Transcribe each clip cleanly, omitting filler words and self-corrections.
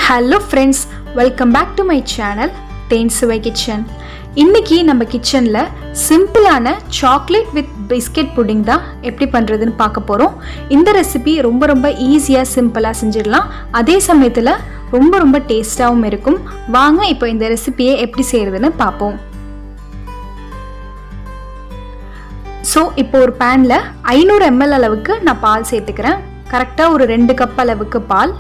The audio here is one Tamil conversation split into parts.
Hello friends, welcome back to my channel Thenchuvai kitchen. இன்னைக்கு நம்ம கிச்சன்ல சிம்பிளான சாக்லேட் வித் பிஸ்கெட் புடிங் தான் எப்படி பண்றதுன்னு பார்க்க போறோம். இந்த ரெசிபி ரொம்ப ஈஸியா சிம்பிளா செஞ்சிடலாம். அதே சமயத்துல ரொம்ப டேஸ்டாவும் இருக்கும். வாங்க இப்போ இந்த ரெசிபியை எப்படி செய்யறதுன்னு பார்ப்போம். ஸோ இப்போ ஒரு பேன்ல 500 ml அளவுக்கு நான் பால் சேர்த்துக்கிறேன். கரெக்டாக ஒரு 2 கப் அளவுக்கு பால்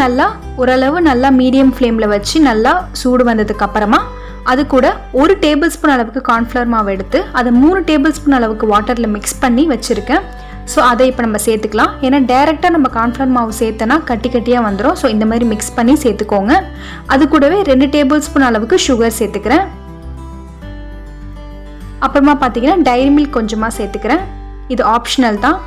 நல்லா ஓரளவு நல்லா மீடியம் ஃப்ளேமில் வச்சு நல்லா சூடு வந்ததுக்கு அப்புறமா அது கூட 1 டேபிள் ஸ்பூன் அளவுக்கு கார்ன்ஃப்ளவர் மாவு எடுத்து அதை 3 டேபிள் ஸ்பூன் அளவுக்கு வாட்டரில் மிக்ஸ் பண்ணி வச்சுருக்கேன். ஸோ அதை இப்போ நம்ம சேர்த்துக்கலாம். ஏன்னா டைரெக்டாக நம்ம கார்ன்ஃப்ளவர் மாவு சேர்த்தனா கட்டியாக வந்துடும். ஸோ இந்த மாதிரி மிக்ஸ் பண்ணி சேர்த்துக்கோங்க. அது கூடவே 2 டேபிள் ஸ்பூன் அளவுக்கு சுகர் சேர்த்துக்கிறேன். அப்புறமா பார்த்தீங்கன்னா டைரி மில்க் கொஞ்சமாக சேர்த்துக்கிறேன். இது ஆப்ஷனல் தான்,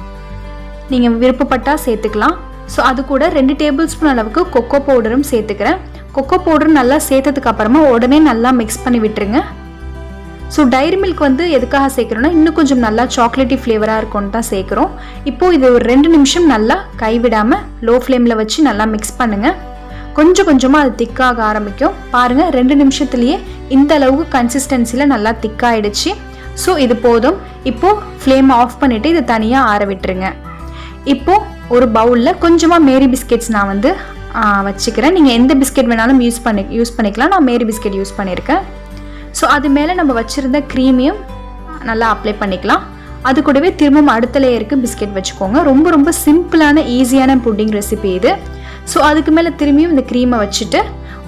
நீங்கள் விருப்பப்பட்டால் சேர்த்துக்கலாம். ஸோ அது கூட 2 டேபிள் ஸ்பூன் அளவுக்கு கொக்கோ பவுடரும் சேர்த்துக்கிறேன். கொக்கோ பவுடர் நல்லா சேர்த்ததுக்கு அப்புறமா உடனே நல்லா மிக்ஸ் பண்ணி விட்டுருங்க. ஸோ டைரி மில்க் எதுக்காக சேர்க்குறோன்னா இன்னும் கொஞ்சம் நல்லா சாக்லேட்டி ஃப்ளேவராக இருக்கும்னு தான் சேர்க்குறோம். இப்போது இது ஒரு 2 நிமிஷம் நல்லா கைவிடாமல் லோ ஃப்ளேமில் வச்சு நல்லா மிக்ஸ் பண்ணுங்கள். கொஞ்சமாக அது திக்காக ஆரம்பிக்கும். பாருங்கள், 2 நிமிஷத்துலேயே இந்த அளவுக்கு கன்சிஸ்டன்சியில் நல்லா திக்காயிடுச்சு. ஸோ இது போதும். இப்போது ஃப்ளேமை ஆஃப் பண்ணிவிட்டு இதை தனியாக ஆற விட்டுருங்க. இப்போது ஒரு பவுலில் கொஞ்சமாக மேரி பிஸ்கெட்ஸ் நான் வச்சுக்கிறேன். நீங்கள் எந்த பிஸ்கெட் வேணாலும் யூஸ் பண்ணிக்கலாம். நான் மேரி பிஸ்கெட் யூஸ் பண்ணியிருக்கேன். ஸோ அது மேலே நம்ம வச்சுருந்த க்ரீமையும் நல்லா அப்ளை பண்ணிக்கலாம். அது கூடவே திரும்பவும் அடுத்த லேயருக்கு பிஸ்கெட் வச்சுக்கோங்க. ரொம்ப சிம்பிளான ஈஸியான புட்டிங் ரெசிபி இது. ஸோ அதுக்கு மேலே திரும்பியும் இந்த க்ரீமை வச்சுட்டு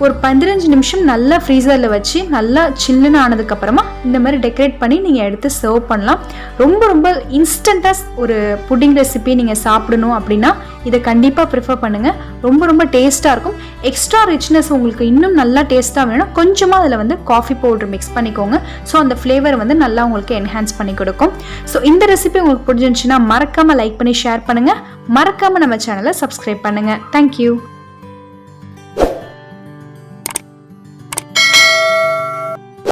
ஒரு 15 நிமிஷம் நல்லா ஃப்ரீசரில் வச்சு நல்லா சில்லுன்னு ஆனதுக்கப்புறமா இந்த மாதிரி டெக்கரேட் பண்ணி நீங்கள் எடுத்து சர்வ் பண்ணலாம். ரொம்ப இன்ஸ்டண்ட்டாக ஒரு புட்டிங் ரெசிபி நீங்கள் சாப்பிடணும் அப்படின்னா இதை கண்டிப்பாக ப்ரிஃபர் பண்ணுங்கள். ரொம்ப டேஸ்ட்டாக இருக்கும். எக்ஸ்ட்ரா ரிச்னஸ் உங்களுக்கு இன்னும் நல்லா டேஸ்ட்டாக வேணும்னா கொஞ்சமாக அதில் காஃபி பவுடர் மிக்ஸ் பண்ணிக்கோங்க. ஸோ அந்த ஃப்ளேவர் நல்லா உங்களுக்கு என்ஹான்ஸ் பண்ணி கொடுக்கும். ஸோ இந்த ரெசிபி உங்களுக்கு பிடிச்சிருந்துச்சுன்னா மறக்காமல் லைக் பண்ணி ஷேர் பண்ணுங்கள். மறக்காமல் நம்ம சேனலை சப்ஸ்கிரைப் பண்ணுங்கள். தேங்க்யூ.